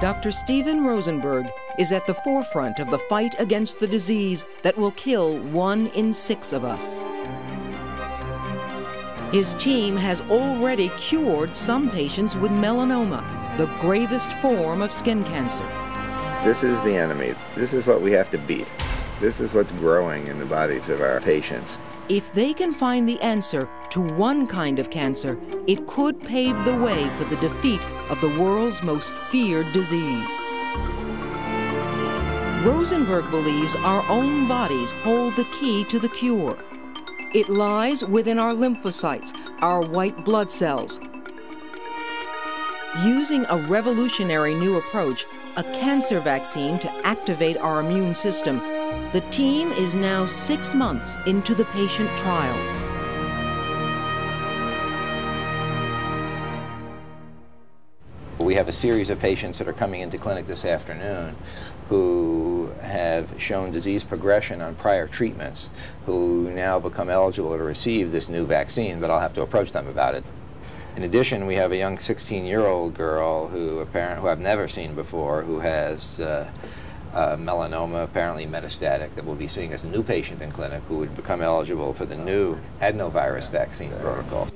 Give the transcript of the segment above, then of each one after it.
Dr. Steven Rosenberg is at the forefront of the fight against the disease that will kill 1 in 6 of us. His team has already cured some patients with melanoma, the gravest form of skin cancer. This is the enemy. This is what we have to beat. This is what's growing in the bodies of our patients. If they can find the answer to one kind of cancer, it could pave the way for the defeat of the world's most feared disease. Rosenberg believes our own bodies hold the key to the cure. It lies within our lymphocytes, our white blood cells. Using a revolutionary new approach, a cancer vaccine to activate our immune system, the team is now 6 months into the patient trials. We have a series of patients that are coming into clinic this afternoon who have shown disease progression on prior treatments, who now become eligible to receive this new vaccine, but I'll have to approach them about it. In addition, we have a young 16-year-old girl who I've never seen before, who has melanoma, apparently metastatic, that we'll be seeing as a new patient in clinic who would become eligible for the new adenovirus vaccine protocol.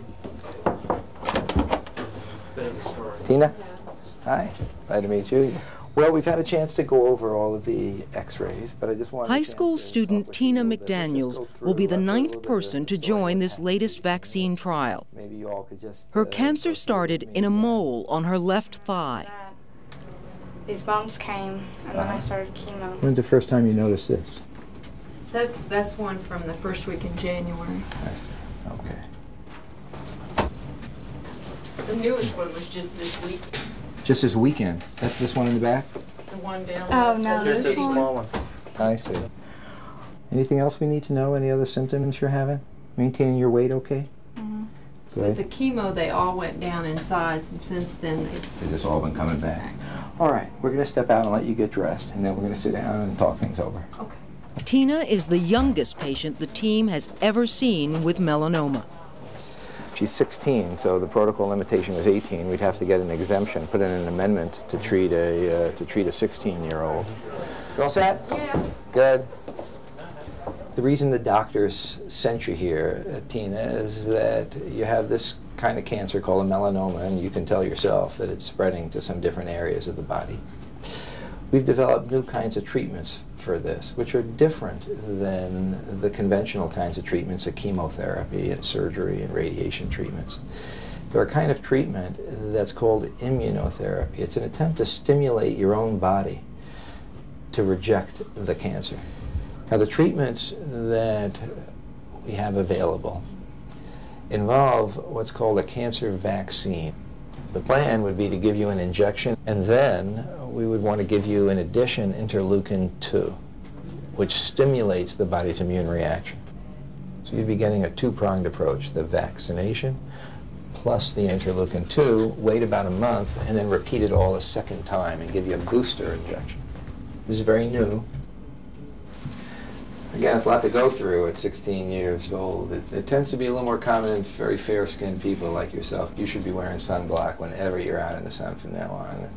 Tina? Hi, glad to meet you. Well, we've had a chance to go over all of the x-rays, but I just wanted High school student Tina McDaniels will be the 9th person to join this latest vaccine trial. Her cancer started in a mole on her left thigh. These bumps came, and then I started chemo. When's the first time you noticed this? That's one from the first week in January. Okay. The newest one was just this week. Just this weekend? That's this one in the back? The one down Oh, there. no, this one. I see. Anything else we need to know? Any other symptoms you're having? Maintaining your weight okay? Mm-hmm. With the chemo, they all went down in size, and since then they've just all been coming back. All right, we're going to step out and let you get dressed, and then we're going to sit down and talk things over. Okay. Tina is the youngest patient the team has ever seen with melanoma. She's 16, so the protocol limitation was 18. We'd have to get an exemption, put in an amendment to treat a 16-year-old. You all set? Yeah. Good. The reason the doctors sent you here, Tina, is that you have this kind of cancer called a melanoma, and you can tell yourself that it's spreading to some different areas of the body. We've developed new kinds of treatments for this, which are different than the conventional kinds of treatments of chemotherapy and surgery and radiation treatments. They're a kind of treatment that's called immunotherapy. It's an attempt to stimulate your own body to reject the cancer. Now, the treatments that we have available involve what's called a cancer vaccine. The plan would be to give you an injection, and then we would want to give you, in addition, interleukin-2, which stimulates the body's immune reaction. So you'd be getting a two-pronged approach, the vaccination plus the interleukin-2, wait about a month, and then repeat it all a second time and give you a booster injection. This is very new. Again, it's a lot to go through at 16 years old. It tends to be a little more common in very fair-skinned people like yourself. You should be wearing sunblock whenever you're out in the sun from now on.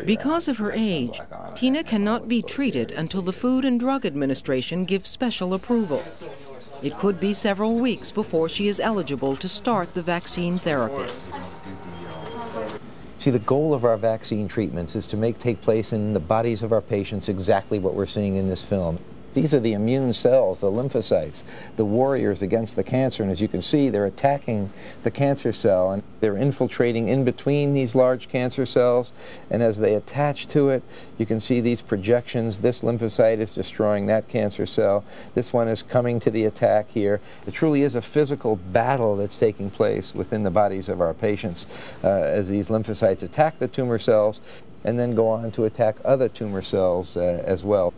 Because of her age, Tina cannot be treated until the Food and Drug Administration gives special approval. It could be several weeks before she is eligible to start the vaccine therapy. See, the goal of our vaccine treatments is to take place in the bodies of our patients exactly what we're seeing in this film. These are the immune cells, the lymphocytes, the warriors against the cancer, and as you can see, they're attacking the cancer cell, and they're infiltrating in between these large cancer cells, and as they attach to it, you can see these projections. This lymphocyte is destroying that cancer cell. This one is coming to the attack here. It truly is a physical battle that's taking place within the bodies of our patients as these lymphocytes attack the tumor cells and then go on to attack other tumor cells as well.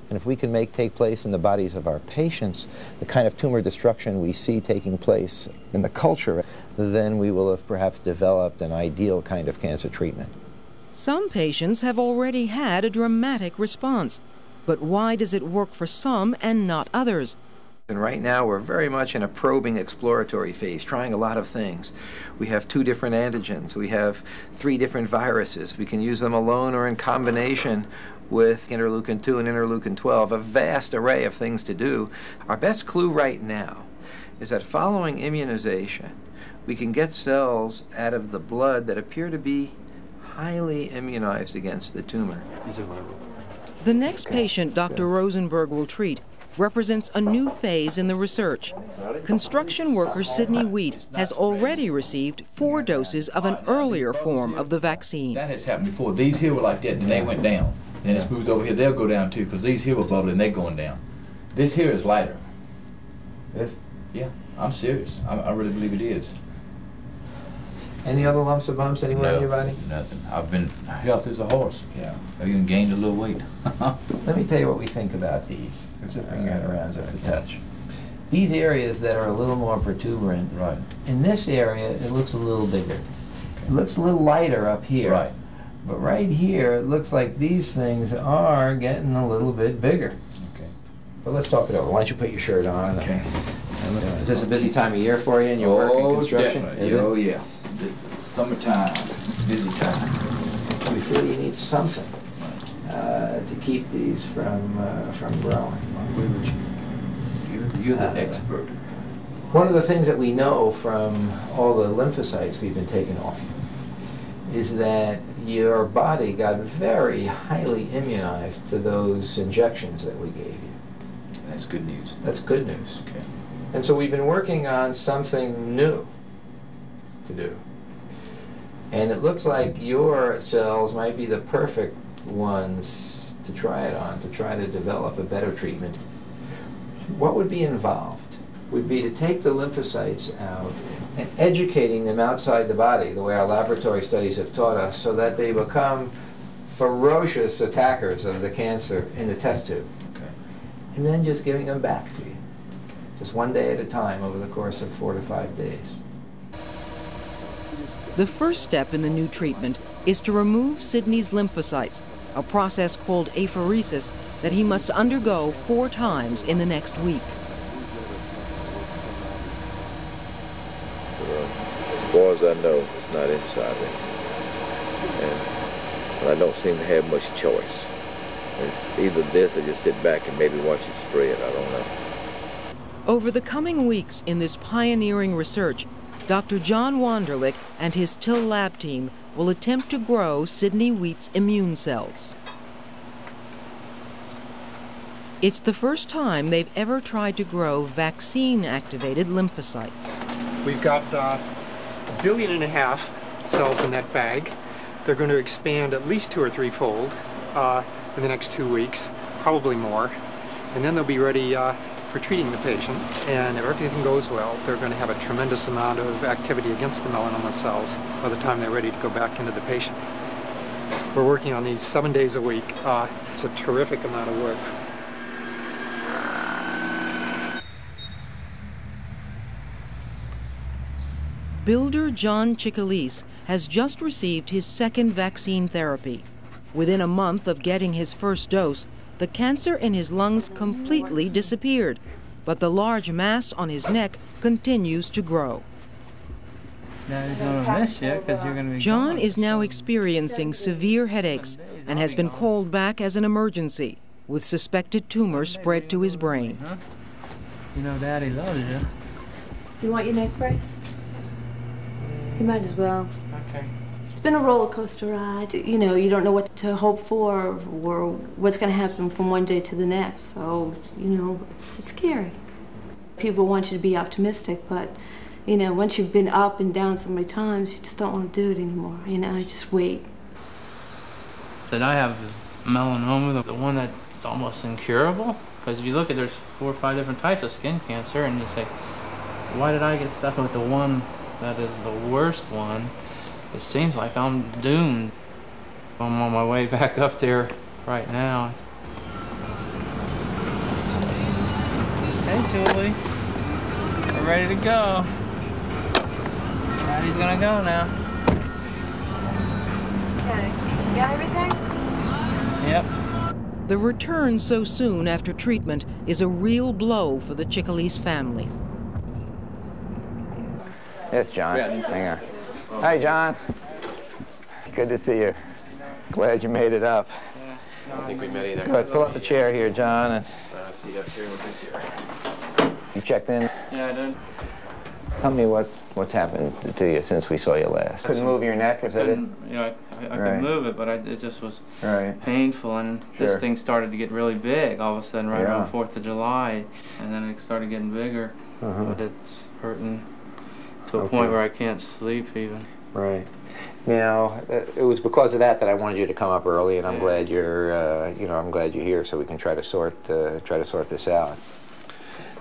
And if we can take place in the bodies of our patients the kind of tumor destruction we see taking place in the culture, then we will have perhaps developed an ideal kind of cancer treatment. Some patients have already had a dramatic response. But why does it work for some and not others? And right now we're very much in a probing exploratory phase, trying a lot of things. We have 2 different antigens. We have 3 different viruses. We can use them alone or in combination with interleukin-2 and interleukin-12, a vast array of things to do. Our best clue right now is that following immunization, we can get cells out of the blood that appear to be highly immunized against the tumor. The next patient Dr. Rosenberg will treat represents a new phase in the research. Construction worker Sidney Wheat has already received 4 doses of an earlier form of the vaccine. That has happened before. These here were like that and they went down. Then it's moved over here, they'll go down too, because these here were bubbling and they're going down. This here is lighter. This? Yeah, I'm serious. I really believe it is. Any other lumps or bumps anywhere in your body? Nothing. I've been healthy as a horse. Yeah. I've even gained a little weight. Let me tell you what we think about these. Just bring your head around just a touch. These areas that are a little more protuberant, Right. in this area it looks a little bigger. Okay. It looks a little lighter up here. Right. But right here it looks like these things are getting a little bit bigger. Okay. But let's talk it over. Why don't you put your shirt on? Okay. Is this a busy time of year for you in your work in construction? Definitely. Is it? Oh, yeah. This is summertime, busy time. We feel you need something to keep these from growing. You're the expert. One of the things that we know from all the lymphocytes we've been taking off you is that your body got very highly immunized to those injections that we gave you. That's good news. That's good news. Okay. And so we've been working on something new to do. And it looks like your cells might be the perfect ones to try it on, to try to develop a better treatment. What would be involved would be to take the lymphocytes out and educating them outside the body, the way our laboratory studies have taught us, so that they become ferocious attackers of the cancer in the test tube. Okay. And then just giving them back to you, just one day at a time over the course of 4 to 5 days. The first step in the new treatment is to remove Sidney's lymphocytes, a process called apheresis that he must undergo 4 times in the next week. As far as I know, it's not inside me. And I don't seem to have much choice. It's either this or just sit back and maybe watch it spread. I don't know. Over the coming weeks in this pioneering research, Dr. John Wanderlich and his Till Lab team will attempt to grow Sidney Wheat's immune cells. It's the first time they've ever tried to grow vaccine-activated lymphocytes. We've got 1.5 billion cells in that bag. They're going to expand at least 2 or 3-fold in the next 2 weeks, probably more. And then they'll be ready for treating the patient. And if everything goes well, they're going to have a tremendous amount of activity against the melanoma cells by the time they're ready to go back into the patient. We're working on these 7 days a week. It's a terrific amount of work. Builder John Chicalise has just received his 2nd vaccine therapy. Within a month of getting his first dose, the cancer in his lungs completely disappeared, but the large mass on his neck continues to grow. Now he's gonna miss you because you're gonna be John gone. is now experiencing severe headaches and has been called back as an emergency, with suspected tumors spread to his brain. Huh? You know Daddy loves you. Do you want your neck brace? You might as well. Okay. It's been a roller coaster ride. You know, you don't know what to hope for or what's going to happen from one day to the next. So, you know, it's scary. People want you to be optimistic, but, you know, once you've been up and down so many times, you just don't want to do it anymore. You know, just wait. That I have melanoma, the one that's almost incurable. Because if you look at, there's 4 or 5 different types of skin cancer, and you say, why did I get stuck with the one that is the worst one? It seems like I'm doomed. I'm on my way back up there right now. Hey, Julie. We're ready to go. Daddy's gonna go now. Okay. You got everything? Yep. The return so soon after treatment is a real blow for the Chicalese family. Yes, John. Hang on. Hi, John. Good to see you. Glad you made it up. I don't think we met either. Good. Fill up the chair here, John. And Seat up here with the chair. you checked in? Yeah, I did. Tell me what's happened to you since we saw you last. Couldn't move your neck, is that it? You know, I could move it, but it just was painful, and this thing started to get really big all of a sudden right around 4th of July, and then it started getting bigger, but it's hurting to a point where I can't sleep even. Right. Now, it was because of that I wanted you to come up early, and I'm glad you're, I'm glad you're here so we can try to sort this out.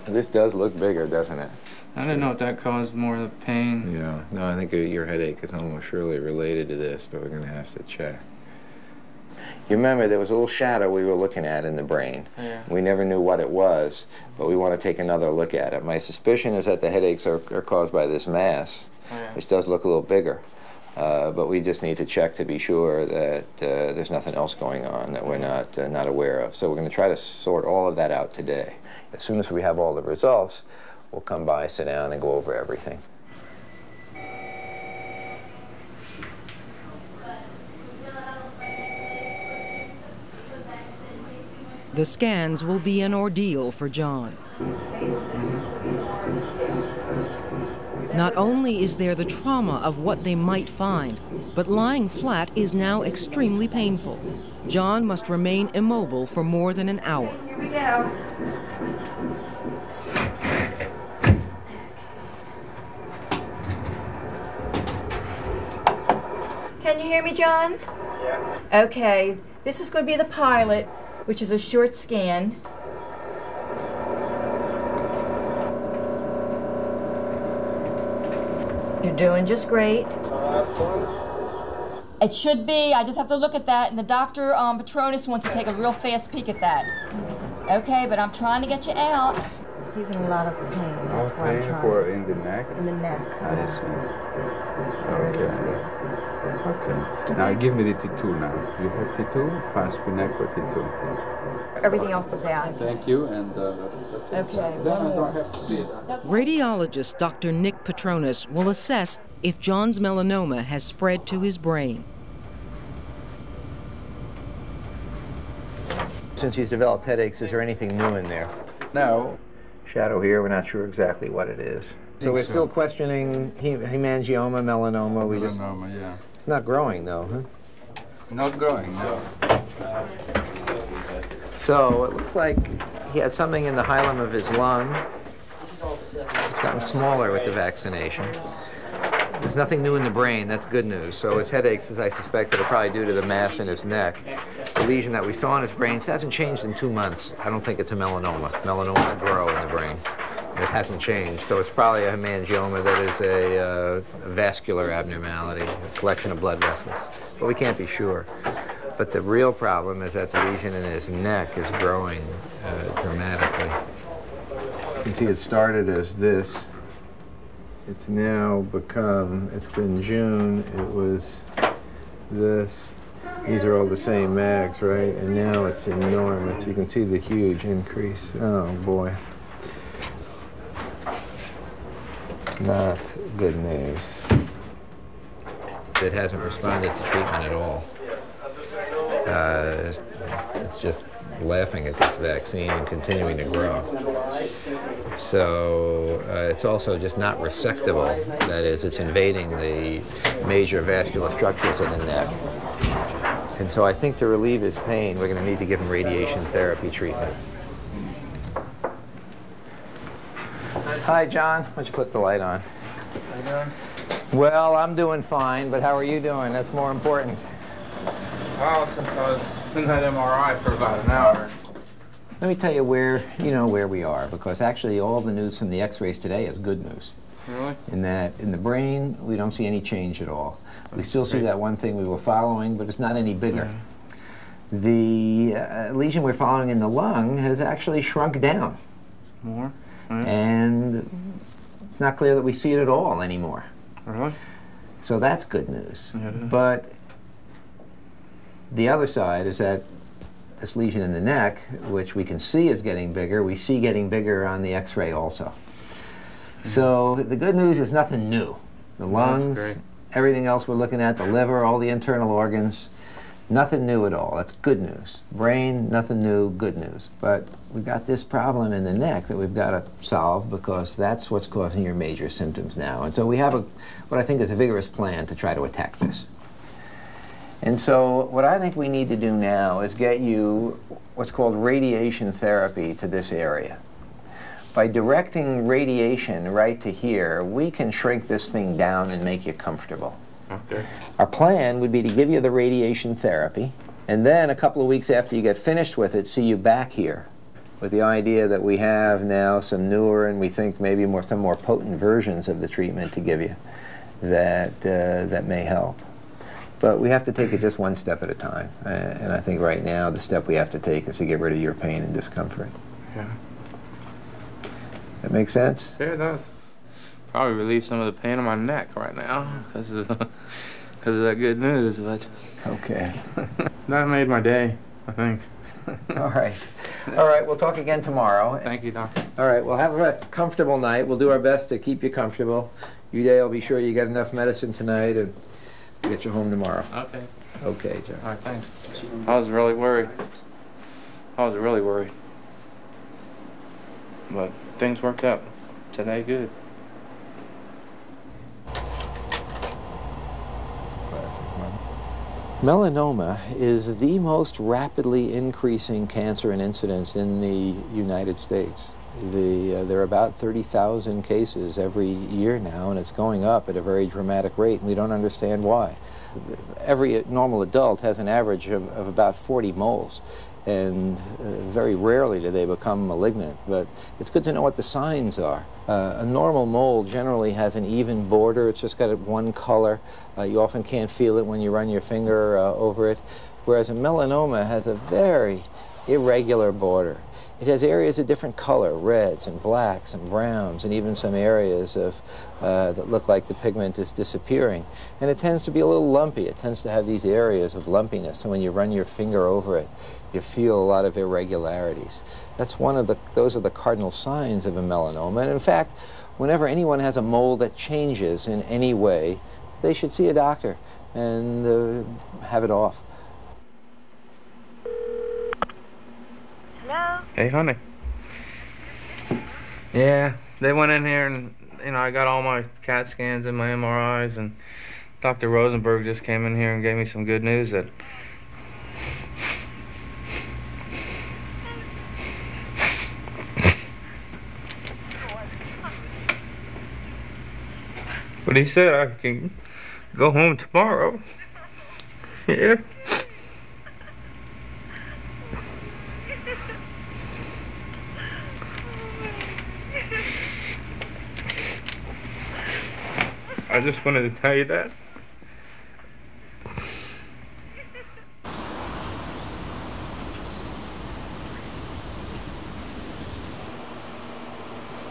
This does look bigger, doesn't it? I didn't know if that caused more of the pain. Yeah. No, I think your headache is almost surely related to this, but we're going to have to check. You remember there was a little shadow we were looking at in the brain. Yeah. We never knew what it was, but we want to take another look at it. My suspicion is that the headaches are caused by this mass, which does look a little bigger. But we just need to check to be sure that there's nothing else going on that we're not aware of. So we're going to try to sort all of that out today. As soon as we have all the results, we'll come by, sit down, and go over everything. The scans will be an ordeal for John. Not only is there the trauma of what they might find, but lying flat is now extremely painful. John must remain immobile for more than an hour. Here we go. Can you hear me, John? Yeah. Okay, this is going to be the pilot, which is a short scan. You're doing just great. It should be. I just have to look at that, and the doctor, Patronus, wants to take a real fast peek at that. Okay, but I'm trying to get you out. He's in a lot of pain. That's why I'm trying. For in the neck? In the neck. I see. Okay. Okay. Now give me the T2 now. You have T2, fast Spinecro T2. Everything else is out. Thank you, and that's it. Okay. Then I don't have to see it. Radiologist Dr. Nick Patronus will assess if John's melanoma has spread to his brain. Since he's developed headaches, is there anything new in there? No. Shadow here, we're not sure exactly what it is. So we're still questioning hemangioma, melanoma. Melanoma, yeah. Not growing though, huh? Not growing, no. So it looks like he had something in the hilum of his lung. It's gotten smaller with the vaccination. There's nothing new in the brain, that's good news. So his headaches, as I suspected, are probably due to the mass in his neck. The lesion that we saw in his brain hasn't changed in 2 months. I don't think it's a melanoma. Melanomas grow in the brain. It hasn't changed. So it's probably a hemangioma that is a vascular abnormality, a collection of blood vessels. But we can't be sure. But the real problem is that the lesion in his neck is growing dramatically. You can see it started as this. It's now become, it's been June, it was this. These are all the same mags, right? And now it's enormous. You can see the huge increase. Oh boy. Not good news. It hasn't responded to treatment at all. It's just laughing at this vaccine and continuing to grow. So it's also just not resectable. That is, it's invading the major vascular structures of the neck. And so I think to relieve his pain, we're going to need to give him radiation therapy treatment. Hi, John. Why don't you flip the light on? How you doing? Well, I'm doing fine, but how are you doing? That's more important. Well, since I was in that MRI for about an hour. Let me tell you where we are, because actually all the news from the x-rays today is good news. Really? In that in the brain, we don't see any change at all. We still see that one thing we were following, but it's not any bigger. The lesion we're following in the lung has actually shrunk down. More? And it's not clear that we see it at all anymore. Really? So that's good news. Yeah, it is. But the other side is that this lesion in the neck, which we can see is getting bigger, we see getting bigger on the x-ray also. So the good news is nothing new. The lungs, everything else we're looking at, the liver, all the internal organs, nothing new at all. That's good news. Brain, nothing new, good news. But we've got this problem in the neck that we've got to solve, because that's what's causing your major symptoms now. And so we have what I think is a vigorous plan to try to attack this. And so what I think we need to do now is get you what's called radiation therapy to this area. By directing radiation right to here, we can shrink this thing down and make you comfortable. Okay. Our plan would be to give you the radiation therapy, and then a couple of weeks after you get finished with it, see you back here with the idea that we have now some newer and we think maybe some more potent versions of the treatment to give you that may help. But we have to take it just one step at a time. And I think right now the step we have to take is to get rid of your pain and discomfort. Yeah. That make sense? Yeah, it does. Probably relieve some of the pain in my neck right now because of that good news, but... Okay. That made my day, I think. All right. All right, we'll talk again tomorrow. Thank you, doctor. All right, well, have a comfortable night. We'll do our best to keep you comfortable. You, Day, will be sure you get enough medicine tonight, and we'll get you home tomorrow. Okay. Okay, Joe. All right, thanks. I was really worried. But things worked out today good. Melanoma is the most rapidly increasing cancer in incidence in the United States. There are about 30,000 cases every year now, and it's going up at a very dramatic rate, and we don't understand why. Every normal adult has an average of about 40 moles, and very rarely do they become malignant, but it's good to know what the signs are. A normal mole generally has an even border. It's just got one color. You often can't feel it when you run your finger over it, whereas a melanoma has a very irregular border. It has areas of different color, reds and blacks and browns, and even some areas that look like the pigment is disappearing. And it tends to be a little lumpy. It tends to have these areas of lumpiness, and when you run your finger over it, you feel a lot of irregularities. Those are the cardinal signs of a melanoma. And in fact, whenever anyone has a mole that changes in any way, they should see a doctor and have it off. Hello? Hey, honey. Yeah, they went in here and, I got all my CAT scans and my MRIs, and Dr. Rosenberg just came in here and gave me some good news that but he said I can go home tomorrow. Yeah. I just wanted to tell you that.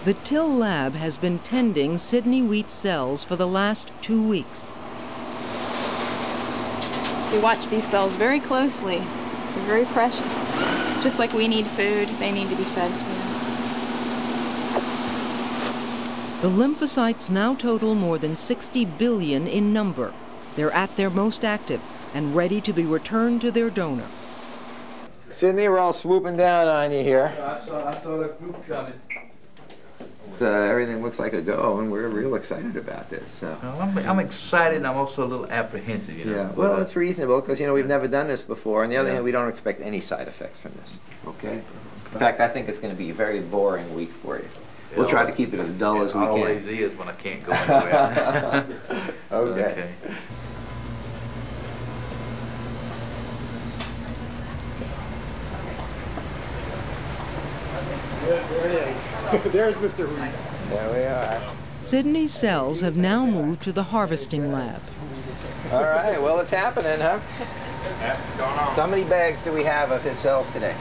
The Till lab has been tending Sydney Wheat's cells for the last 2 weeks. We watch these cells very closely. They're very precious. Just like we need food, they need to be fed too. The lymphocytes now total more than 60 billion in number. They're at their most active and ready to be returned to their donor. Sydney, we're all swooping down on you here. I saw the group coming. Everything looks like a go, and we're real excited about this. So. Well, I'm excited, and I'm also a little apprehensive, Yeah, well, it's reasonable, because, we've never done this before. On the other hand, we don't expect any side effects from this, okay? In fact, I think it's going to be a very boring week for you. We'll try to keep it as dull as we can. It always is when I can't go anywhere. Okay. There it is. There's Mr. Wheat. There we are. Sydney's cells have now moved to the harvesting lab. All right, well, it's happening, huh? So how many bags do we have of his cells today?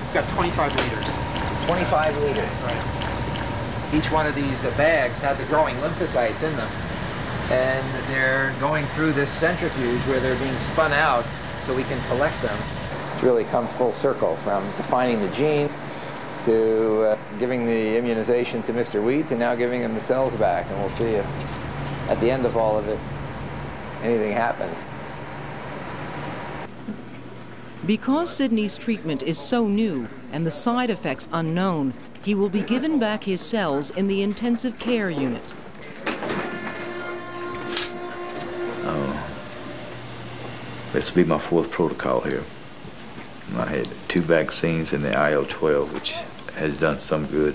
We've got 25 liters. 25 liters. Right. Each one of these bags had the growing lymphocytes in them. And they're going through this centrifuge where they're being spun out so we can collect them. It's really come full circle from defining the gene to giving the immunization to Mr. Wheat to now giving him the cells back. And we'll see if at the end of all of it anything happens. Because Sidney's treatment is so new and the side effects unknown, he will be given back his cells in the intensive care unit. This will be my 4th protocol here. I had 2 vaccines in the IL-12, which has done some good,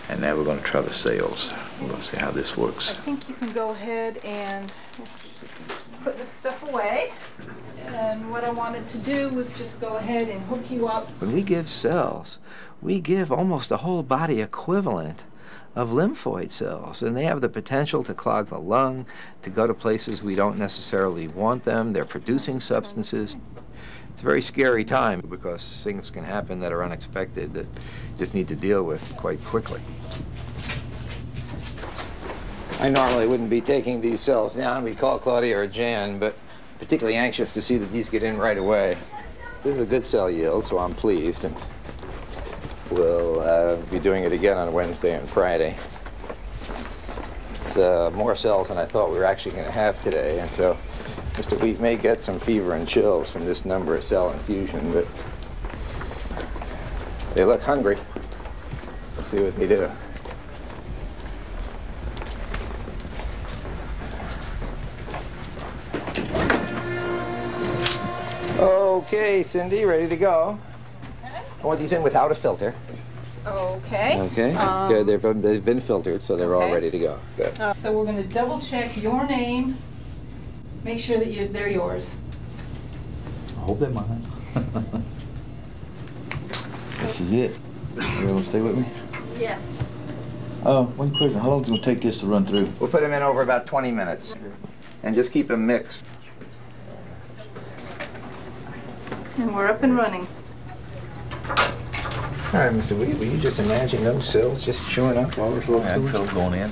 and now we're going to try the cells. We're going to see how this works. I think you can go ahead and put this stuff away. And what I wanted to do was just go ahead and hook you up. When we give cells, we give almost a whole body equivalent of lymphoid cells, and they have the potential to clog the lung, to go to places we don't necessarily want them. They're producing substances. It's a very scary time because things can happen that are unexpected that you just need to deal with quite quickly. I normally wouldn't be taking these cells now. We'd call Claudia or Jan, but particularly anxious to see that these get in right away. This is a good cell yield, so I'm pleased. And we'll be doing it again on Wednesday and Friday. It's more cells than I thought we were actually going to have today, and so Mr. Wheat may get some fever and chills from this number of cell infusion, but they look hungry. We'll see what they do. Okay, Cindy, ready to go. Okay. I want these in without a filter. Okay. Okay. Good. They've been filtered, so they're all ready to go. Good. So we're going to double check your name. Make sure that they're yours. I hope they're mine. This is it. You want to stay with me? Yeah. One question. How long is it going to take this to run through? We'll put them in over about 20 minutes. And just keep them mixed. And we're up and running. All right, Mr. Wheat, will you just imagine those cells just chewing up while we're I feel it going in.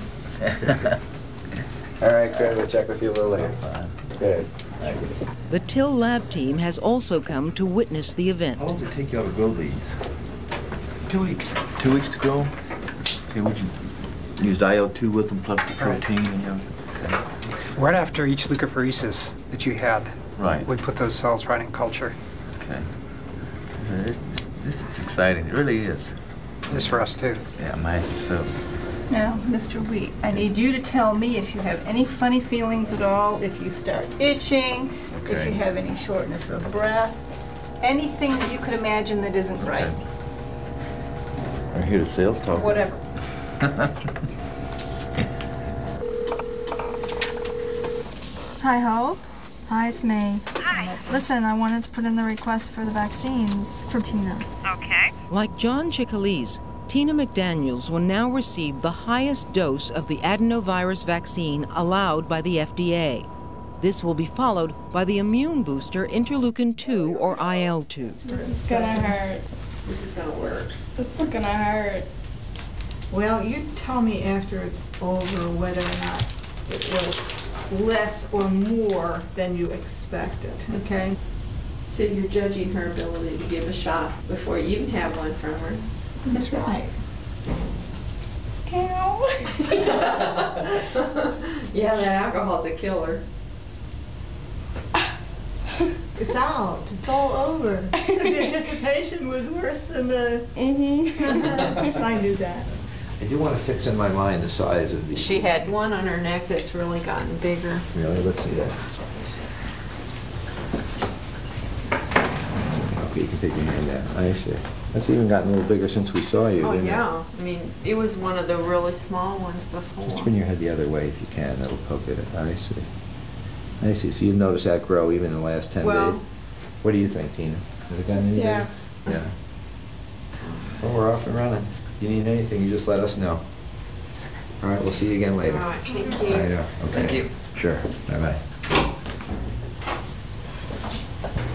All right, good. We'll check with you a little later. Good. The Till lab team has also come to witness the event. How long does it take y'all to grow these? 2 weeks. 2 weeks to grow? Okay, would you use IL-2 with them plus the protein and everything? Okay. Right after each leukapheresis that you had, Right. we put those cells right in culture. Okay. This is exciting. It really is. Just for us, too. Yeah, imagine so. Now, Mr. Wheat, I need you to tell me if you have any funny feelings at all, if you start itching, if you have any shortness of breath, anything that you could imagine that isn't right. I hear the sales talk. Whatever. Hi, Hope. Hi, it's May. Hi. Listen, I wanted to put in the request for the vaccines for Tina. Okay. Like John Chicalese, Tina McDaniels will now receive the highest dose of the adenovirus vaccine allowed by the FDA. This will be followed by the immune booster interleukin-2 or IL-2. This is gonna hurt. This is gonna work. This is gonna hurt. Well, you tell me after it's over whether or not it was less or more than you expected, okay? So you're judging her ability to give a shot before you even have one from her. That's right. Ow. Yeah, that alcohol's a killer. It's out. It's all over. The anticipation was worse than the... I knew that. I do want to fix in my mind the size of these. She had one on her neck that's really gotten bigger. Really? Let's see that. Okay, you can take your hand down. I see. That's even gotten a little bigger since we saw you, Oh, didn't yeah. I mean, it was one of the really small ones before. Just turn your head the other way if you can. That'll poke it. I see. I see. So you've noticed that grow even in the last 10 days? What do you think, Tina? Has it gotten any bigger? Yeah. Well, we're off and running. If you need anything, you just let us know. All right, we'll see you again later. All right, thank you. I know. Okay. Thank you. Sure. Bye-bye.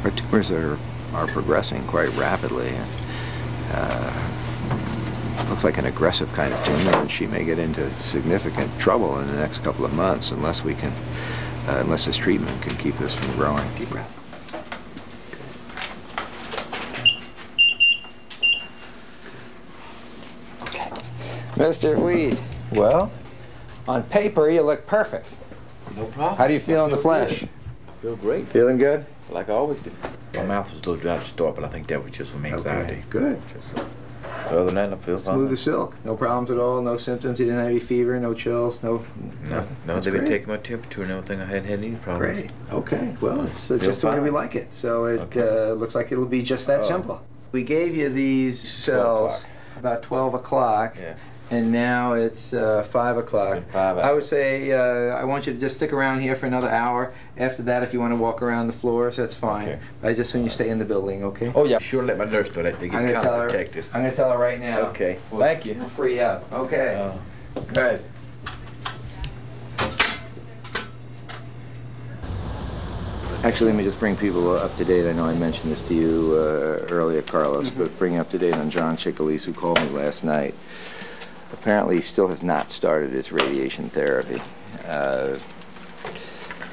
Our tumors are progressing quite rapidly. Looks like an aggressive kind of tumor, and she may get into significant trouble in the next couple of months unless we can, unless this treatment can keep this from growing. Deep breath. Mr. Weed. Well, on paper, you look perfect. No problem. How do you feel in the flesh? I feel great. Feeling good? Like I always do. My mouth was a little dry to start, but I think that was just from anxiety. Okay, good. So other than that, I feel fine. Smooth as silk. No problems at all, no symptoms. You didn't have any fever, no chills, nothing. No, they've been taking my temperature and everything. I hadn't had any problems. Great. Okay. Well, it's just the way we like it. So it looks like it'll be just that simple. We gave you these cells about 12 o'clock. Yeah. And now it's 5 o'clock. I would say I want you to just stick around here for another hour. After that, if you want to walk around the floors, that's fine. Okay. I just want you to stay in the building, okay? Oh yeah, sure. Let my nurse know that they get kind of protected. I'm going to tell her right now. Okay. Thank you. We'll free up. Okay. Good. Actually, let me just bring people up to date. I know I mentioned this to you earlier, Carlos, but bring up to date on John Chicalise, who called me last night. Apparently, he still has not started his radiation therapy.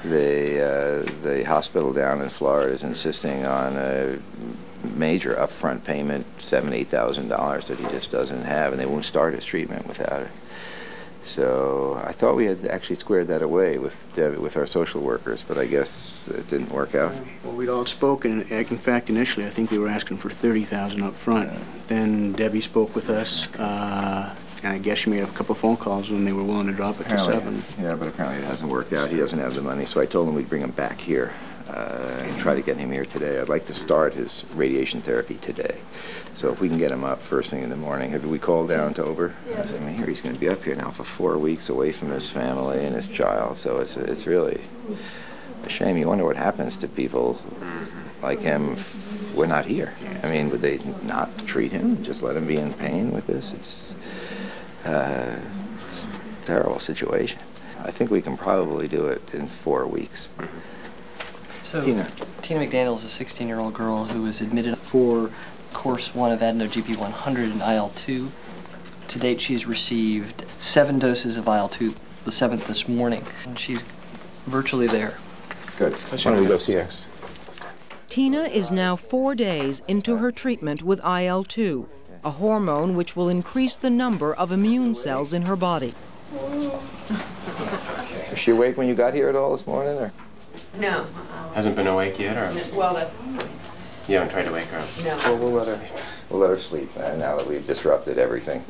The hospital down in Florida is insisting on a major upfront payment, $7,000 to $8,000 that he just doesn't have, and they won't start his treatment without it. So I thought we had actually squared that away with our social workers, but I guess it didn't work out. Well, we'd all spoken. In fact, initially, I think they were asking for $30,000 up front. Then Debbie spoke with us, and I guess she made a couple of phone calls when they were willing to drop it to $7,000. Yeah, but apparently it hasn't worked out. He doesn't have the money, so I told him we'd bring him back here and try to get him here today. I'd like to start his radiation therapy today. So if we can get him up first thing in the morning. Have we called down to Ober? Yeah. I mean, here he's going to be up here now for 4 weeks away from his family and his child, so it's really a shame. You wonder what happens to people like him if we're not here. I mean, would they not treat him, just let him be in pain with this? It's a terrible situation. I think we can probably do it in 4 weeks. So, Tina McDaniel is a 16-year-old girl who was admitted for course 1 of Adeno-GP 100 and IL-2. To date, she's received 7 doses of IL-2, the 7th this morning, and she's virtually there. Good. Why don't we go see her? Tina is now 4 days into her treatment with IL-2, a hormone which will increase the number of immune cells in her body. Was she awake when you got here at all this morning, or? No. Hasn't been awake yet, or? Well, you haven't tried to wake her up? No. Well, we'll let her sleep now that we've disrupted everything.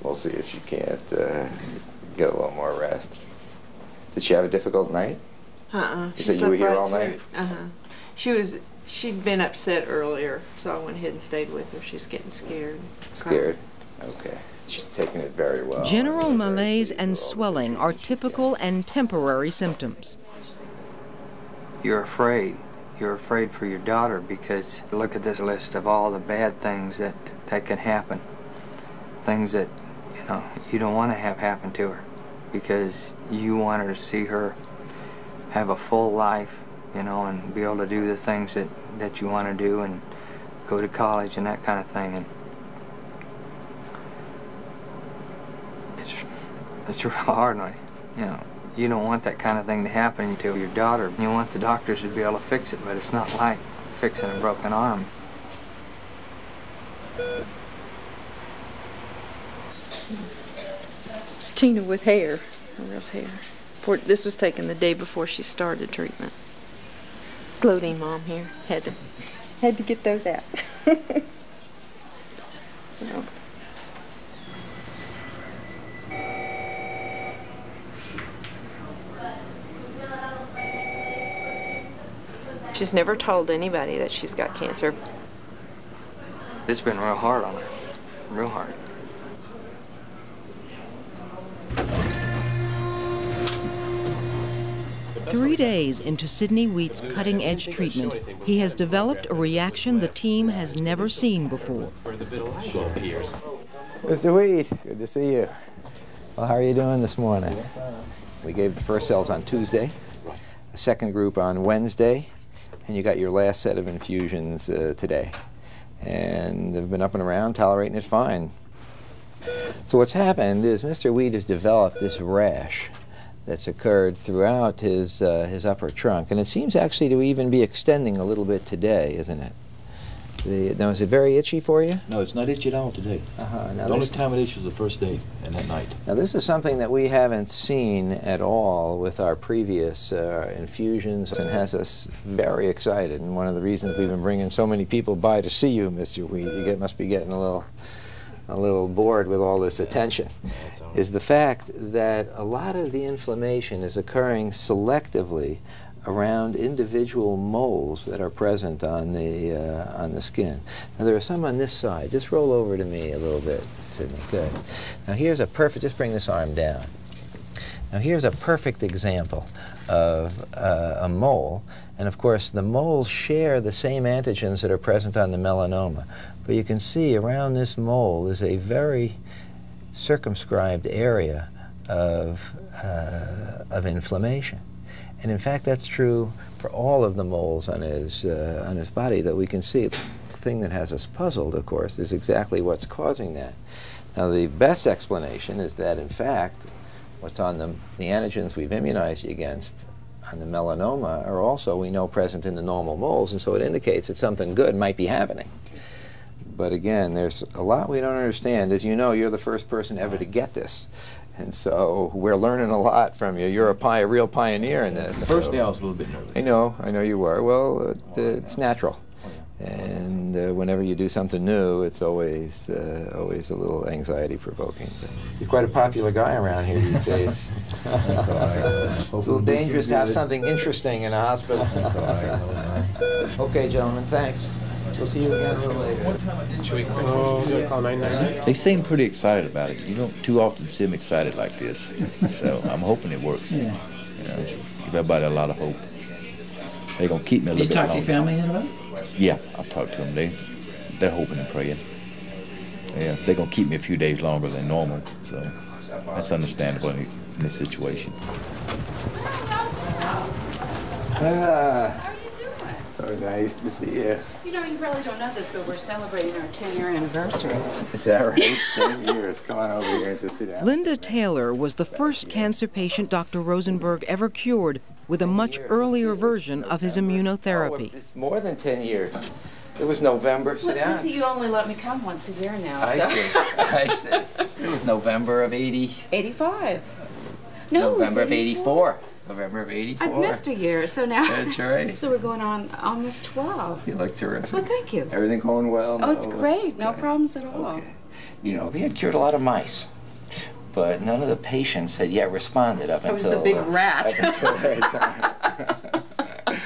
We'll see if she can't get a little more rest. Did she have a difficult night? You said you were here all night? She'd been upset earlier, so I went ahead and stayed with her. She's getting scared. Scared? Okay. She's taking it very well. General malaise and swelling are typical and temporary symptoms. You're afraid. You're afraid for your daughter because look at this list of all the bad things that can happen. Things that, you don't want to have happen to her because you want her to see her have a full life, and be able to do the things that you want to do and go to college and that kind of thing. And it's real hard on you. You don't want that kind of thing to happen to your daughter. You want the doctors to be able to fix it, but it's not like fixing a broken arm. It's Tina with hair, real hair. This was taken the day before she started treatment. Gloating mom here. Had to get those out. So. She's never told anybody that she's got cancer. It's been real hard on her, real hard. Three days into Sidney Wheat's cutting-edge treatment, he has developed a reaction the team has never seen before. Mr. Wheat, good to see you. Well, how are you doing this morning? We gave the first cells on Tuesday, a second group on Wednesday, and you got your last set of infusions today. And they've been up and around, tolerating it fine. So what's happened is Mr. Wheat has developed this rash that's occurred throughout his upper trunk, and it seems actually to even be extending a little bit today, isn't it? Now, is it very itchy for you? No, it's not itchy at all today. Now The only time it itches is the first day and that night. Now, this is something that we haven't seen at all with our previous infusions, and has us very excited. And one of the reasons we've been bringing so many people by to see you, Mr. Wheat, you must be getting a little bored with all this attention, is the fact that a lot of the inflammation is occurring selectively around individual moles that are present on the skin. Now, there are some on this side. Just roll over to me a little bit, Sydney. Good. Now, here's a perfect, just bring this arm down. Now, here's a perfect example of a mole. And of course, the moles share the same antigens that are present on the melanoma. But you can see around this mole is a very circumscribed area of inflammation. And in fact, that's true for all of the moles on his body that we can see. The thing that has us puzzled, of course, is exactly what's causing that. Now, the best explanation is that, in fact, what's on the antigens we've immunized you against on the melanoma are also, we know, present in the normal moles, and so it indicates that something good might be happening. But again, there's a lot we don't understand. As you know, you're the first person ever to get this. And so we're learning a lot from you. You're a real pioneer in this. The first day I was a little bit nervous. I know you were. Well, it's natural. And whenever you do something new, it's always a little anxiety-provoking. You're quite a popular guy around here these days. It's a little dangerous to have something interesting in a hospital. Okay, gentlemen, thanks. We'll see you again a little later. They seem pretty excited about it. You don't too often see them excited like this. So I'm hoping it works. Yeah. You know, give everybody a lot of hope. They're going to keep me a little bit longer. You talked to your family yet about it? Yeah, I've talked to them. They're hoping and praying. Yeah, they're going to keep me a few days longer than normal. So that's understandable in this situation. So nice to see you. You know, you probably don't know this, but we're celebrating our 10-year anniversary. Is that right? 10 years. Come on over here and just sit down. Linda Taylor was the first cancer patient Dr. Rosenberg ever cured with a much earlier version of his immunotherapy. Oh, it's more than 10 years. It was November. Sit down. See, you only let me come once a year now. I see. It was November of 85. No, November of 84. November of 84. I've missed a year, so now. That's right. So we're going on almost 12. You look terrific. Well, thank you. Everything going well? Oh, it's great. No problems at all. Okay. You know, we had cured a lot of mice, but none of the patients had yet responded up until... I was the big rat. Up until that time.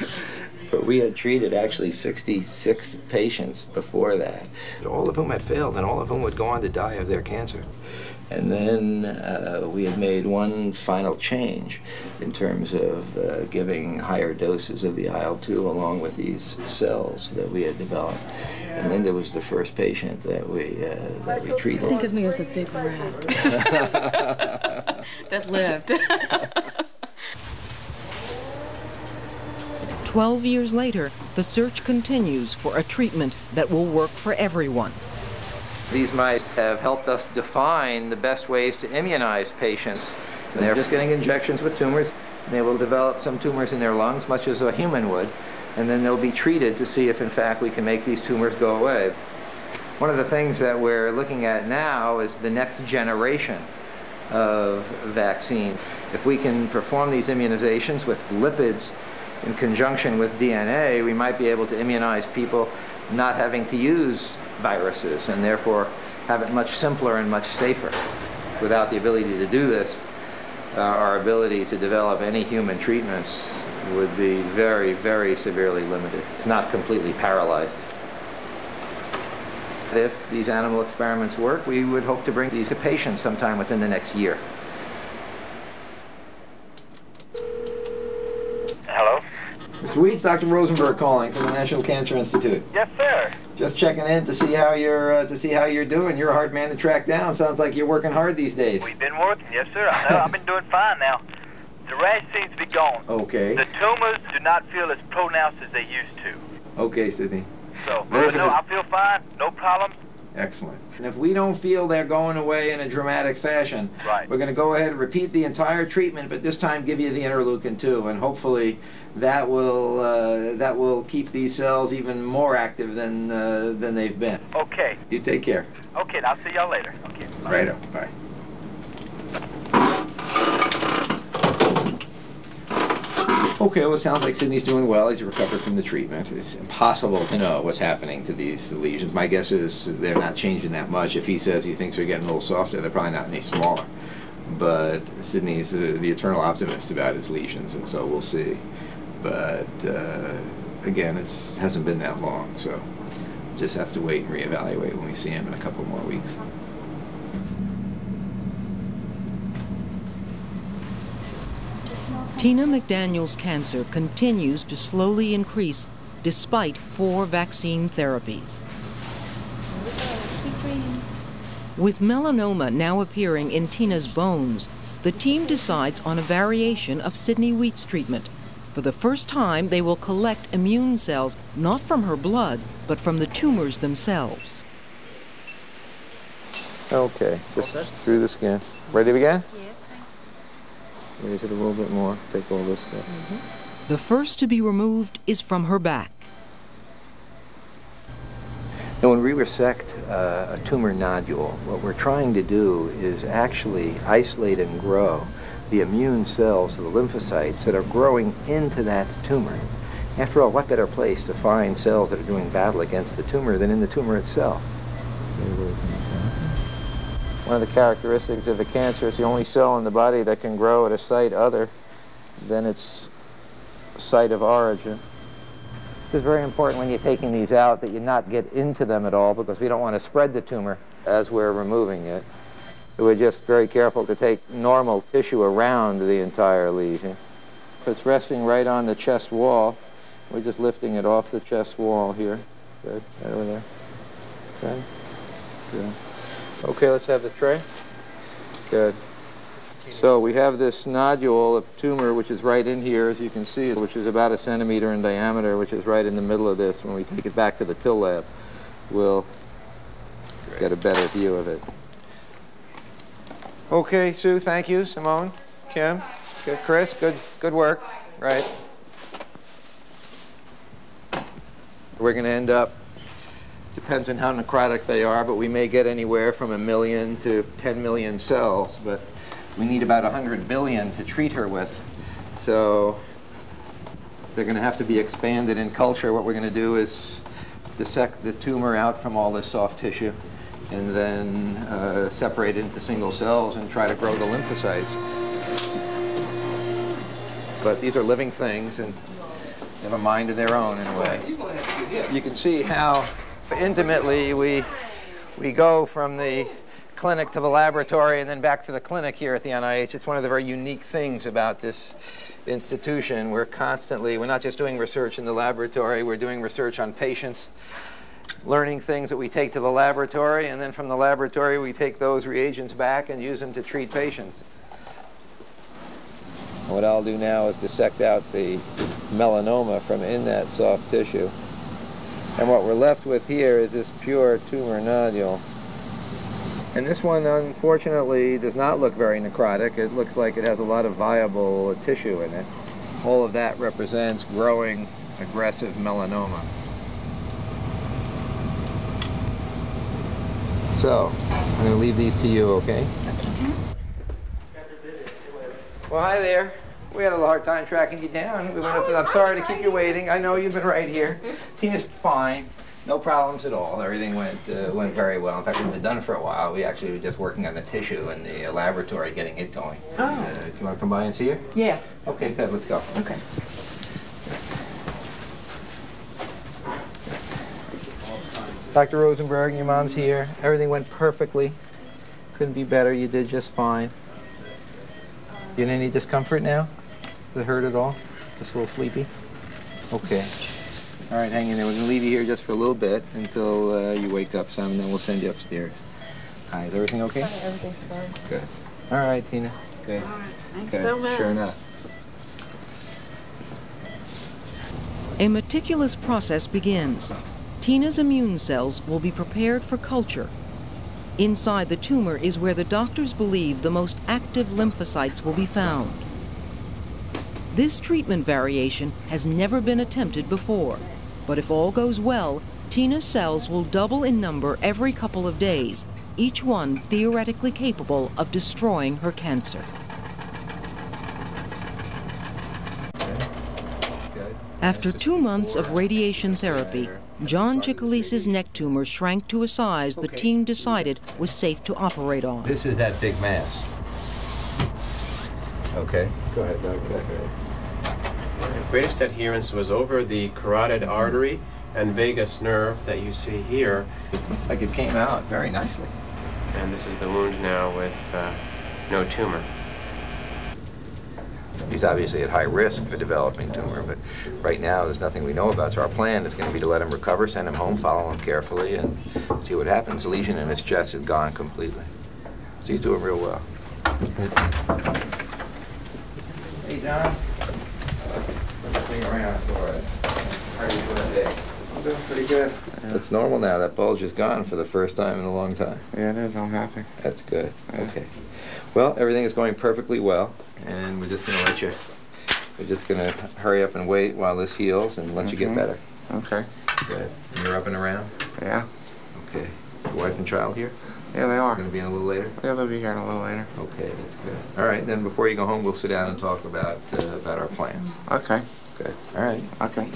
But we had treated actually 66 patients before that, all of whom had failed and all of whom would go on to die of their cancer. And then we had made one final change in terms of giving higher doses of the IL-2 along with these cells that we had developed. And Linda was the first patient that we treated. Think of me as a big rat that lived. 12 years later, the search continues for a treatment that will work for everyone. These mice have helped us define the best ways to immunize patients. They're just getting injections with tumors. They will develop some tumors in their lungs, much as a human would, and then they'll be treated to see if, in fact, we can make these tumors go away. One of the things that we're looking at now is the next generation of vaccine. If we can perform these immunizations with lipids in conjunction with DNA, we might be able to immunize people not having to use viruses, and therefore have it much simpler and much safer. Without the ability to do this, our ability to develop any human treatments would be very, very severely limited, not completely paralyzed. If these animal experiments work, we would hope to bring these to patients sometime within the next year. Hello? Mr. Weeds, Dr. Rosenberg calling from the National Cancer Institute. Yes, sir. Just checking in to see how you're doing. You're a hard man to track down. Sounds like you're working hard these days. We've been working, yes, sir. I know. I've been doing fine now. The rash seems to be gone. Okay. The tumors do not feel as pronounced as they used to. Okay, Sydney. So, no, I feel fine. No problem. Excellent. And if we don't feel they're going away in a dramatic fashion, we're going to go ahead and repeat the entire treatment, but this time give you the interleukin-2, and hopefully that will keep these cells even more active than they've been. Okay. You take care. Okay, and I'll see y'all later. Okay. Bye. Righto. Bye. Okay, well, it sounds like Sydney's doing well. He's recovered from the treatment. It's impossible to know what's happening to these lesions. My guess is they're not changing that much. If he says he thinks they're getting a little softer, they're probably not any smaller. But Sydney's the eternal optimist about his lesions, and so we'll see. But again, it hasn't been that long, so just have to wait and reevaluate when we see him in a couple more weeks. Tina McDaniel's cancer continues to slowly increase despite 4 vaccine therapies. Sweet dreams. With melanoma now appearing in Tina's bones, the team decides on a variation of Sydney Wheat's treatment. For the first time, they will collect immune cells not from her blood, but from the tumors themselves. Okay, just through the skin. Ready to begin? Raise it a little bit more. Take all this stuff. The first to be removed is from her back. Now, when we resect a tumor nodule, what we're trying to do is actually isolate and grow the immune cells, the lymphocytes that are growing into that tumor. After all, what better place to find cells that are doing battle against the tumor than in the tumor itself? One of the characteristics of a cancer, it's the only cell in the body that can grow at a site other than its site of origin. It's very important when you're taking these out that you not get into them at all, because we don't want to spread the tumor as we're removing it. So we're just very careful to take normal tissue around the entire lesion. If it's resting right on the chest wall, we're just lifting it off the chest wall here. Good, right over there. Okay, good. Okay, let's have the tray. Good. So we have this nodule of tumor, which is right in here, as you can see, which is about 1 centimeter in diameter, which is right in the middle of this. When we take it back to the Till lab, we'll get a better view of it. Okay, Sue, thank you. Simone, Kim, good. Chris, good work. Right. We're going to end up, depends on how necrotic they are, but we may get anywhere from 1 million to 10 million cells, but we need about 100 billion to treat her with. So they're going to have to be expanded in culture. What we're going to do is dissect the tumor out from all this soft tissue and then separate it into single cells and try to grow the lymphocytes. But these are living things and they have a mind of their own in a way. You can see how intimately we go from the clinic to the laboratory and then back to the clinic here at the NIH. It's one of the very unique things about this institution. We're not just doing research in the laboratory, we're doing research on patients, learning things that we take to the laboratory, and then from the laboratory we take those reagents back and use them to treat patients. What I'll do now is dissect out the melanoma from in that soft tissue. And what we're left with here is this pure tumor nodule. And this one, unfortunately, does not look very necrotic. It looks like it has a lot of viable tissue in it. All of that represents growing, aggressive melanoma. So, I'm going to leave these to you, okay? Well, hi there. We had a hard time tracking you down. We went up I'm sorry to keep you waiting. I know you've been right here. Tina's fine. No problems at all. Everything went very well. In fact, we've been done for a while. We actually were just working on the tissue in the laboratory, getting it going. Oh. Do you want to come by and see her? Yeah. Okay, good. Let's go. Okay. Dr. Rosenberg, your mom's here. Everything went perfectly. Couldn't be better. You did just fine. You in any discomfort now? Does it hurt at all? Just a little sleepy? Okay. All right, hang in there. We're going to leave you here just for a little bit until you wake up some, and then we'll send you upstairs. Hi, is everything okay? Everything's fine. Good. All right, Tina. Okay. All right. Thanks Okay. so much. Sure enough. A meticulous process begins. Tina's immune cells will be prepared for culture. Inside the tumor is where the doctors believe the most active lymphocytes will be found. This treatment variation has never been attempted before, but if all goes well, Tina's cells will double in number every couple of days, each one theoretically capable of destroying her cancer. After 2 months of radiation therapy, John Chicolis's neck tumor shrank to a size the team decided was safe to operate on. This is that big mass. Okay. Go ahead, Doug. The greatest adherence was over the carotid artery and vagus nerve that you see here. Looks like it came out very nicely. And this is the wound now with no tumor. He's obviously at high risk for developing tumor, but right now there's nothing we know about. So our plan is going to be to let him recover, send him home, follow him carefully, and see what happens. The lesion in his chest is gone completely. So he's doing real well. Hey, John. Let's swing around for it. How are you doing today? I'm doing pretty good. It's normal now. That bulge is gone for the first time in a long time. Yeah, it is. I'm happy. That's good. Okay. Well, everything is going perfectly well, and we're just going to let you, we're just going to hurry up and wait while this heals and let you get better. Okay. Good. And you're up and around? Yeah. Okay. Your wife and child here? Yeah, they are. Going to be in a little later? Yeah, they'll be here in a little later. Okay, that's good. All right, then before you go home, we'll sit down and talk about our plans. Okay. Good. All right. Okay.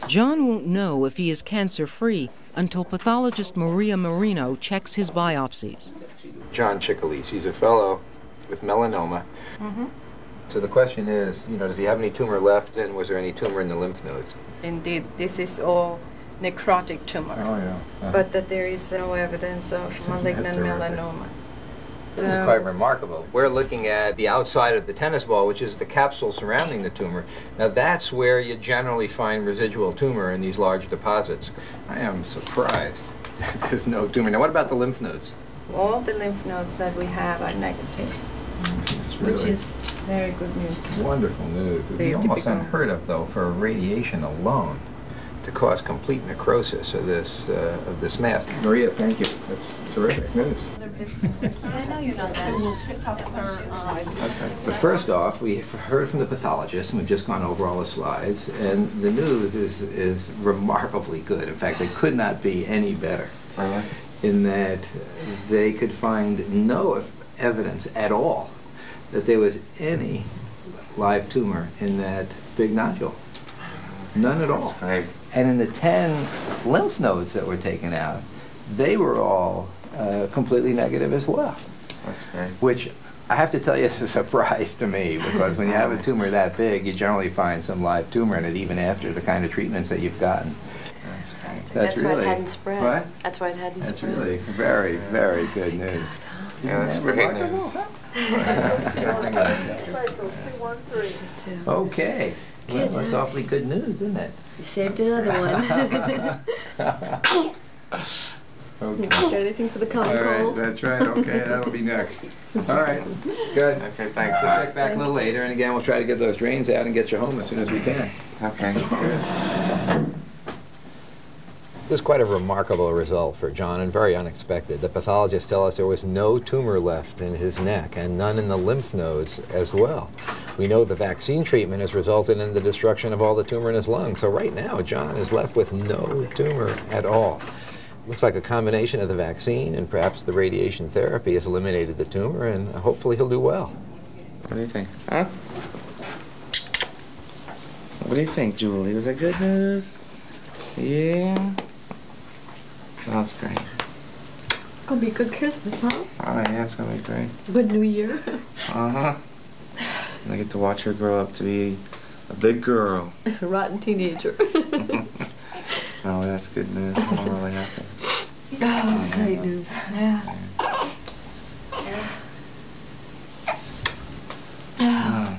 John won't know if he is cancer-free until pathologist Maria Marino checks his biopsies. John Chicolis, he's a fellow with melanoma. So the question is, does he have any tumor left, and was there any tumor in the lymph nodes? Indeed, this is all necrotic tumor. Oh, yeah. But that there is no evidence of malignant melanoma. This is quite remarkable. We're looking at the outside of the tennis ball, which is the capsule surrounding the tumor. Now that's where you generally find residual tumor in these large deposits. I am surprised there's no tumor. Now what about the lymph nodes? All the lymph nodes that we have are negative, which is very good news. Wonderful news. It would be almost unheard of, though, for radiation alone to cause complete necrosis of this mass. Maria, thank you. That's terrific news. I know you're not Okay. But first off, we've heard from the pathologist, and we've just gone over all the slides, and the news is remarkably good. In fact, it could not be any better. In that they could find no evidence at all that there was any live tumor in that big nodule. None at all. And in the 10 lymph nodes that were taken out, they were all completely negative as well. That's great. Which I have to tell you is a surprise to me, because when you have a tumor that big, you generally find some live tumor in it, even after the kind of treatments that you've gotten. That's really, why it hadn't spread. What? That's why it hadn't That's spread. really very, very good news. Yeah, that's great news. Okay. Well, that's awfully good news, isn't it? You saved another one. Okay. Got anything for the common All right, cold? that's right. Okay, that'll be next. All right, good. Okay, thanks. We'll check back a little later, and again, we'll try to get those drains out and get you home as soon as we can. Okay. Good. This is quite a remarkable result for John, and very unexpected. The pathologists tell us there was no tumor left in his neck and none in the lymph nodes as well. We know the vaccine treatment has resulted in the destruction of all the tumor in his lungs. So right now, John is left with no tumor at all. Looks like a combination of the vaccine and perhaps the radiation therapy has eliminated the tumor, and hopefully he'll do well. What do you think? Huh? What do you think, Julie? Was that good news? Yeah? That's great. Gonna be a good Christmas, huh? Oh, yeah, it's gonna be great. Good New Year. Uh-huh. I get to watch her grow up to be a big girl. Rotten teenager. Oh, that's good news. I'm really happy. Oh, that's great news. Yeah. Oh.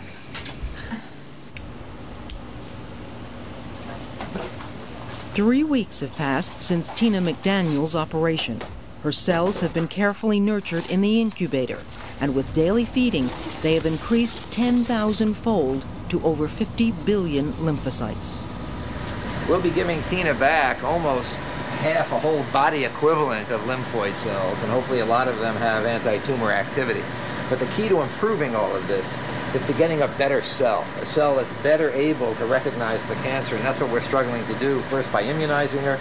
Three weeks have passed since Tina McDaniel's operation. Her cells have been carefully nurtured in the incubator, and with daily feeding, they have increased 10,000-fold to over 50 billion lymphocytes. We'll be giving Tina back almost half a whole body equivalent of lymphoid cells, and hopefully a lot of them have anti-tumor activity. But the key to improving all of this is to getting a better cell, a cell that's better able to recognize the cancer, and that's what we're struggling to do, first by immunizing her,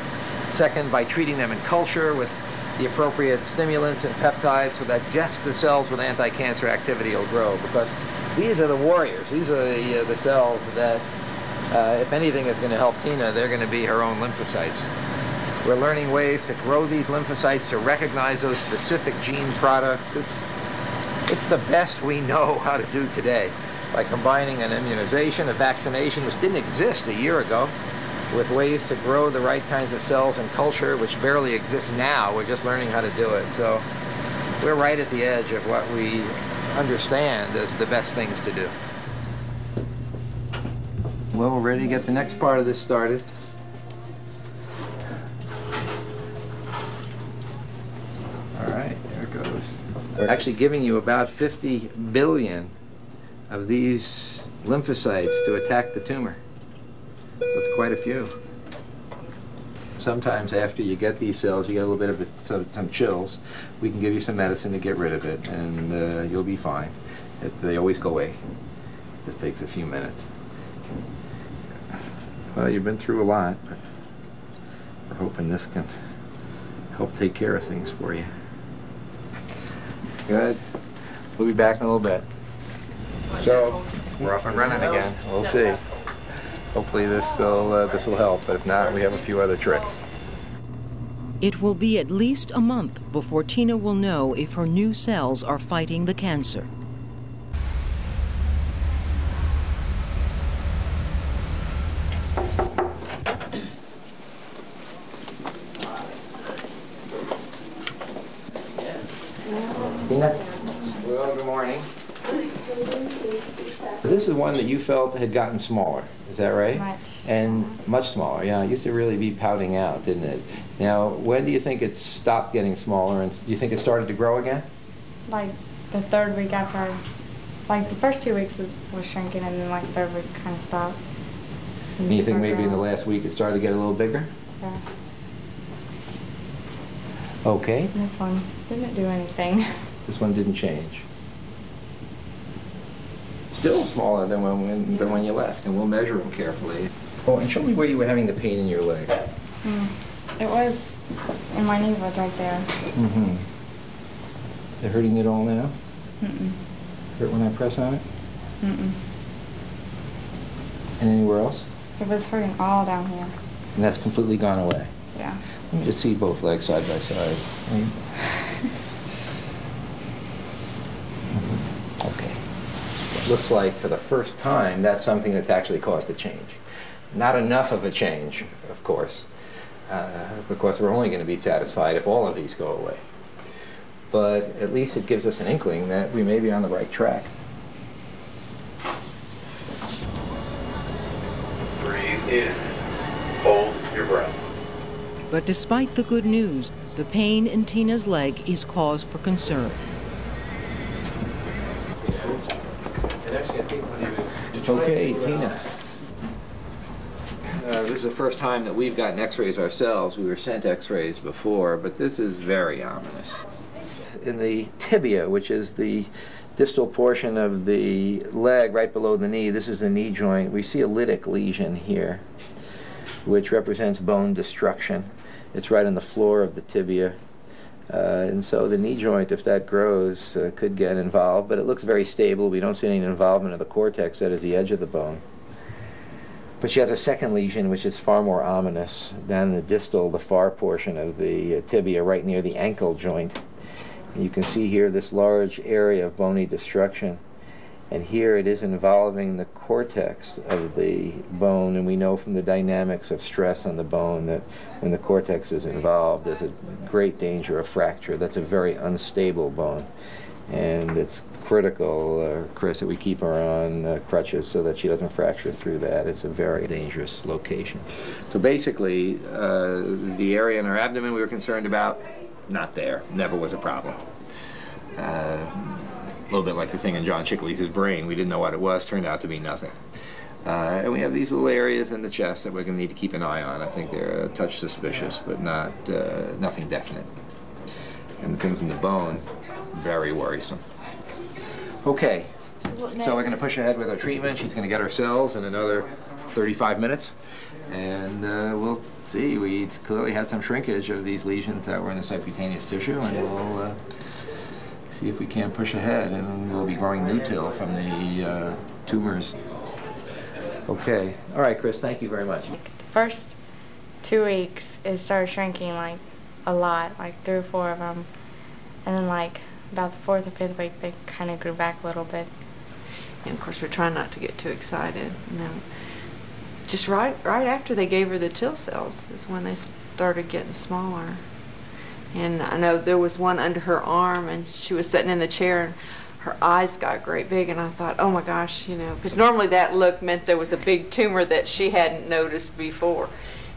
second by treating them in culture with the appropriate stimulants and peptides so that just the cells with anti-cancer activity will grow, because these are the warriors. These are the cells that, if anything is going to help Tina, they're going to be her own lymphocytes. We're learning ways to grow these lymphocytes, to recognize those specific gene products. It's the best we know how to do today by combining an immunization, a vaccination, which didn't exist a year ago, with ways to grow the right kinds of cells in culture, which barely exists now. We're just learning how to do it. So we're right at the edge of what we understand as the best things to do. Well, we're ready to get the next part of this started. All right, there it goes. We're actually giving you about 50 billion of these lymphocytes to attack the tumor. That's quite a few. Sometimes after you get these cells, you get a little bit of some chills. We can give you some medicine to get rid of it, and you'll be fine. They always go away. It just takes a few minutes. Well, you've been through a lot, but we're hoping this can help take care of things for you. Good. We'll be back in a little bit. So, we're off and running again. We'll see. Hopefully this will help, but if not, we have a few other tricks. It will be at least a month before Tina will know if her new cells are fighting the cancer. Tina? Well, good morning. This is one that you felt had gotten smaller, is that right? Much. And much smaller, yeah. It used to really be pouting out, didn't it? Now, when do you think it stopped getting smaller, and do you think it started to grow again? Like the third week after, like the first 2 weeks it was shrinking, and then like the third week kind of stopped. And you think maybe in the last week it started to get a little bigger? Yeah. Okay. And this one didn't do anything. This one didn't change. Still smaller than when you left, and we'll measure them carefully. Oh, and show me where you were having the pain in your leg. It was, and my knee was right there. Mm-hmm. Is it hurting at all now? Mm-mm. Hurt when I press on it? Mm-mm. And anywhere else? It was hurting all down here. And that's completely gone away? Yeah. Let me just see both legs side by side. Okay. It looks like for the first time that's something that's actually caused a change. Not enough of a change, of course, because we're only going to be satisfied if all of these go away. But at least it gives us an inkling that we may be on the right track. Breathe in. Hold your breath. But despite the good news, the pain in Tina's leg is cause for concern. Okay, Tina. This is the first time that we've gotten x-rays ourselves. We were sent x-rays before, but this is very ominous. In the tibia, which is the distal portion of the leg right below the knee, this is the knee joint, we see a lytic lesion here, which represents bone destruction. It's right on the floor of the tibia. And so the knee joint, if that grows, could get involved, but it looks very stable. We don't see any involvement of the cortex, that is the edge of the bone. But she has a second lesion, which is far more ominous, down in the distal, the far portion of the tibia, right near the ankle joint. And you can see here this large area of bony destruction. And here it is involving the cortex of the bone, and we know from the dynamics of stress on the bone that when the cortex is involved, there's a great danger of fracture. That's a very unstable bone. And it's critical, Chris, that we keep her on crutches so that she doesn't fracture through that. It's a very dangerous location. So basically, the area in her abdomen we were concerned about, not there. Never was a problem. A little bit like the thing in John Chickley's brain. We didn't know what it was. Turned out to be nothing. And we have these little areas in the chest that we're going to need to keep an eye on. I think they're a touch suspicious, but not nothing definite. And the things in the bone, very worrisome. Okay, so we're going to push ahead with our treatment. She's going to get her cells in another 35 minutes. And we'll see. We clearly had some shrinkage of these lesions that were in the subcutaneous tissue, and we'll see if we can push ahead. And we'll be growing nutil from the tumors. Okay. All right, Chris, thank you very much. The first 2 weeks, it started shrinking like a lot, like 3 or 4 of them. And then like about the 4th or 5th week, they kind of grew back a little bit. And of course, we're trying not to get too excited. You know, just right after they gave her the TIL cells is when they started getting smaller. And I know there was one under her arm, and she was sitting in the chair, and her eyes got great big, and I thought, oh my gosh, you know, because normally that look meant there was a big tumor that she hadn't noticed before.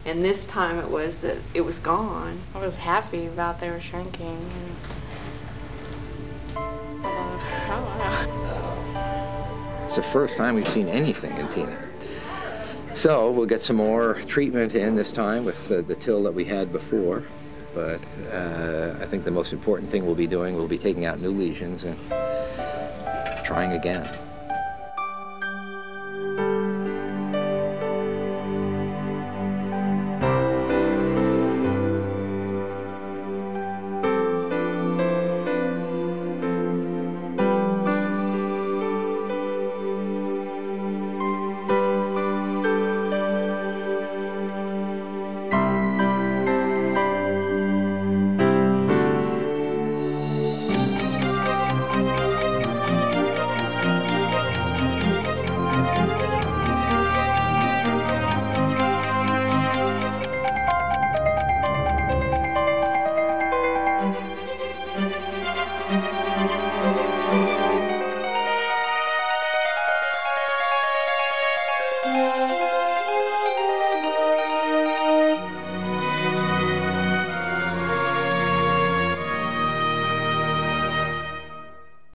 And this time it was that it was gone. I was happy about they were shrinking. It's the first time we've seen anything in Tina. So we'll get some more treatment in this time with the TIL that we had before. But I think the most important thing we'll be doing will be taking out new lesions and trying again.